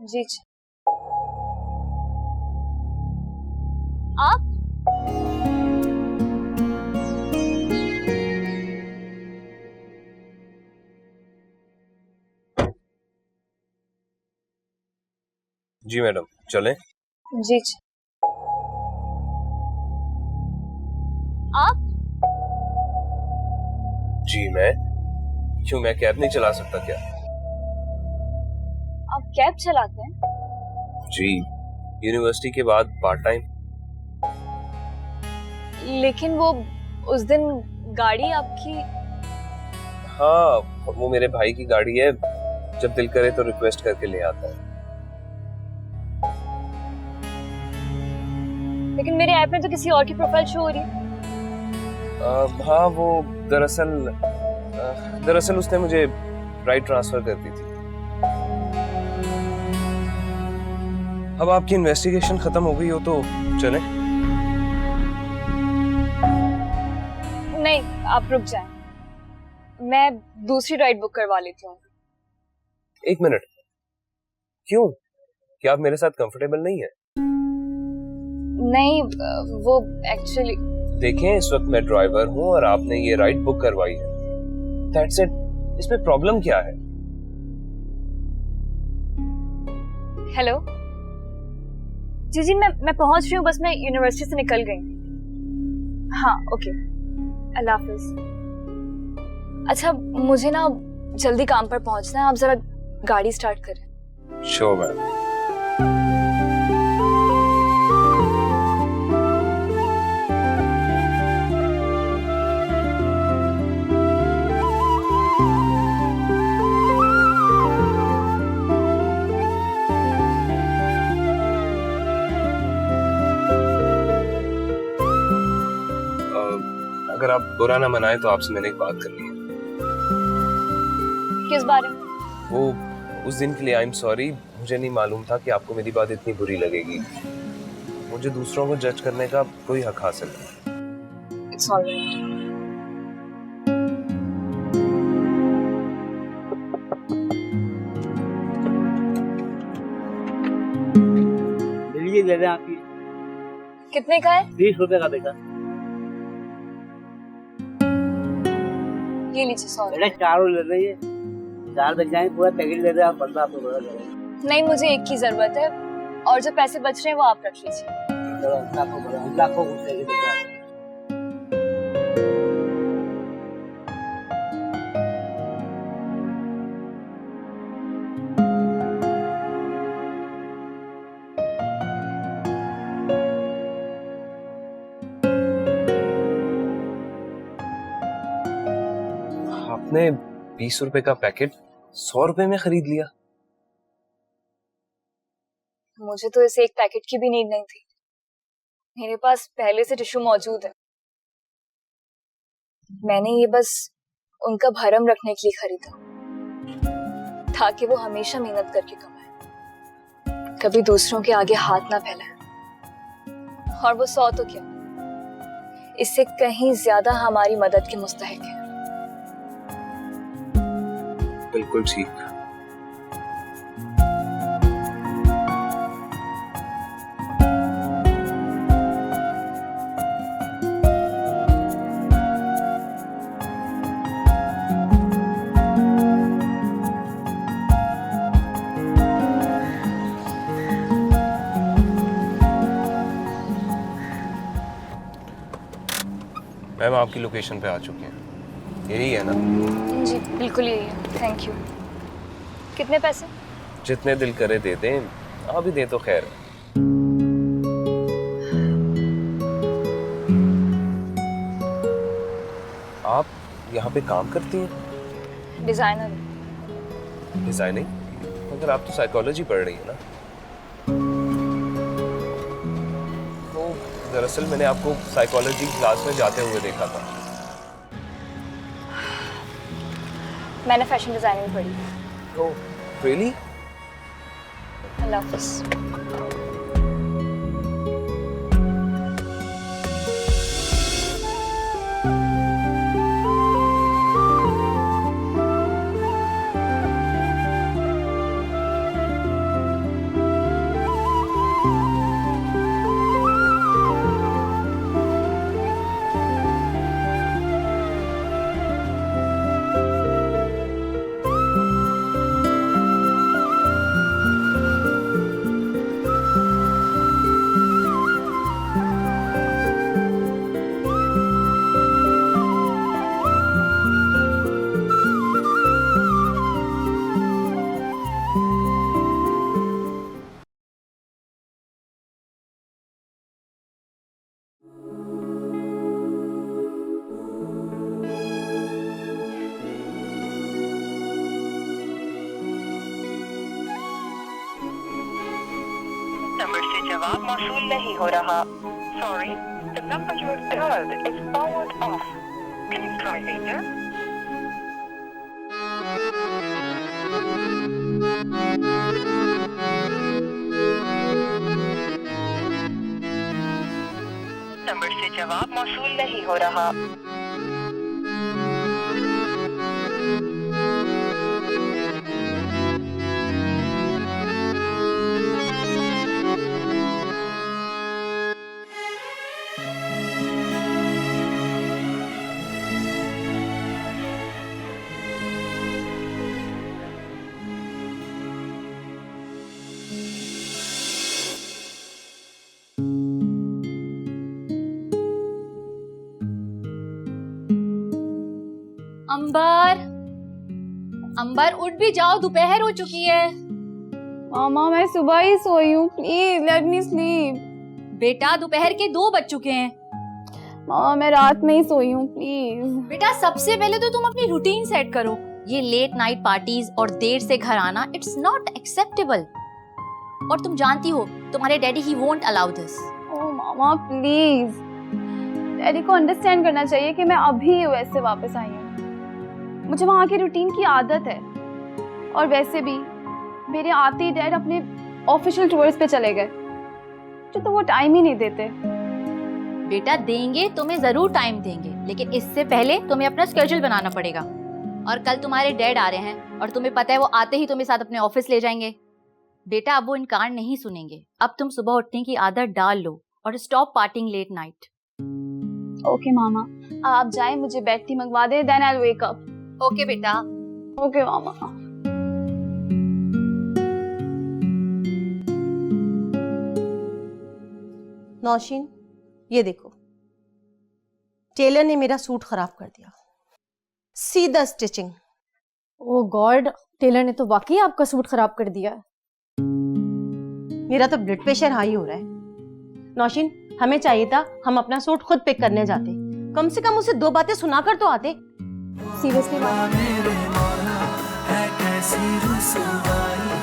जी आप जी मैडम, चलें? जी आप जी मैं क्यों, मैं कैब नहीं चला सकता क्या? आप कैब चलाते हैं? जी, यूनिवर्सिटी के बाद पार्ट टाइम। लेकिन वो उस दिन गाड़ी आपकी। हाँ, वो मेरे भाई की गाड़ी है, जब दिल करे तो रिक्वेस्ट करके ले आता है। लेकिन मेरे ऐप में तो किसी और की प्रोफाइल शो हो रही है। हाँ, वो दरअसल उसने मुझे राइट ट्रांसफर कर दी थी। अब आपकी इन्वेस्टिगेशन खत्म हो गई हो तो चलें? नहीं, आप रुक जाएं। मैं दूसरी राइड बुक करवा लेती हूँ। एक मिनट, क्यों? क्या आप मेरे साथ कंफर्टेबल नहीं है? नहीं, वो एक्चुअली। देखें, इस वक्त मैं ड्राइवर हूँ और आपने ये राइड बुक करवाई है। That's it. इसमें प्रॉब्लम क्या है? हेलो जी, मैं पहुंच रही हूँ, बस मैं यूनिवर्सिटी से निकल गई। हाँ, ओके, अल्लाह हाफिज। अच्छा, मुझे ना जल्दी काम पर पहुंचना है, आप जरा गाड़ी स्टार्ट करें। Sure ma'am. अगर आप बुरा ना मनाए तो आपसे मैंने एक बात करनी है। किस बारे में? वो उस दिन के लिए आई एम सॉरी, मुझे नहीं मालूम था कि आपको मेरी बात इतनी बुरी लगेगी। मुझे दूसरों को जज करने का कोई हक हासिल नहीं। It's alright. ये ले रहे आपकी। कितने का है? 20 रुपए का बेटा। ये लीजिए, सॉरी। बेटा चारों ले रही है, 4 बच जाएंगे, पूरा पैकेट ले रहे हैं आप, 15 आपको बड़ा करेंगे। नहीं, मुझे एक की जरूरत है और जो पैसे बच रहे हैं वो आप रख लीजिए। आपको बड़ा लाखों कुछ चाहिए बेटा। आपने 20 रुपए का पैकेट 100 रुपए में खरीद लिया? मुझे तो इस एक पैकेट की भी नीड नहीं थी। मेरे पास पहले से टिश्यू मौजूद है। मैंने ये बस उनका भरम रखने के लिए खरीदा, ताकि वो हमेशा मेहनत करके कमाए, कभी दूसरों के आगे हाथ ना फैलाए। और वो 100 तो क्या, इससे कहीं ज्यादा हमारी मदद के मुस्तहिक है। बिल्कुल ठीक। मैम, आपकी लोकेशन पे आ चुके हैं। यही है ना? जी बिल्कुल यही है। Thank you. कितने पैसे? जितने दिल करे दे दें, आप भी दें तो खैर है। आप यहाँ पे काम करती हैं? डिजाइनर। डिजाइनिंग? मगर आप तो साइकोलॉजी पढ़ रही हैं ना? तो दरअसल मैंने आपको साइकोलॉजी क्लास में जाते हुए देखा था। मैंने फैशन डिजाइनिंग पढ़ी। तो रियली? अल्लाह हाफिज। नंबर से जवाब मौसूल नहीं हो रहा. Sorry, the number you have dialed is powered off. Can you try later? Number से जवाब मौसूल नहीं हो रहा. अंबर, अंबर उठ भी जाओ, दोपहर हो चुकी है. मामा मैं सुबह ही सोई हूँ, प्लीज लेट मी स्लीप. बेटा दोपहर के 2 बज चुके हैं. मामा मैं रात में ही सोई हूँ, प्लीज. बेटा सबसे पहले तो तुम अपनी रूटीन सेट करो. ये लेट नाइट पार्टीज और देर से घर आना, इट्स नॉट एक्सेप्टेबल. और तुम जानती हो तुम्हारे daddy he won't allow this. Oh mama please, daddy को अंडरस्टैंड करना चाहिए कि मैं अभी यूएस से वापस आई हूँ. मुझे वहाँ की रूटीन की आदत है. और वैसे भी मेरे आते ही डैड अपने ऑफिशियल टूर्स पे चले गए, तो वो टाइम ही नहीं देते. बेटा देंगे, तुम्हें जरूर टाइम देंगे, लेकिन इससे पहले तुम्हें अपना स्केड्यूल बनाना पड़ेगा. और कल तुम्हारे डैड आ रहे हैं और तुम्हें पता है वो आते ही तुम्हें साथ अपने ऑफिस ले जाएंगे. बेटा अब वो इनकार नहीं सुनेंगे. अब तुम सुबह उठने की आदत डाल लो और stop partying late night. Okay मामा, आप जाए, मुझे बेड टी मंगवा दे, then I will wake up. Okay बेटा. ओके मामा. नौशीन, ये देखो, टेलर ने मेरा सूट खराब कर दिया. सीधा स्टिचिंग. ओ गॉड, टेलर ने तो वाकई आपका सूट खराब कर दिया. मेरा तो ब्लड प्रेशर हाई हो रहा है. नौशीन, हमें चाहिए था हम अपना सूट खुद पिक करने जाते. कम से कम उसे 2 बातें सुनाकर तो आते. सीरियसली मामा. मेरे मौला है कैसी रुसवाई,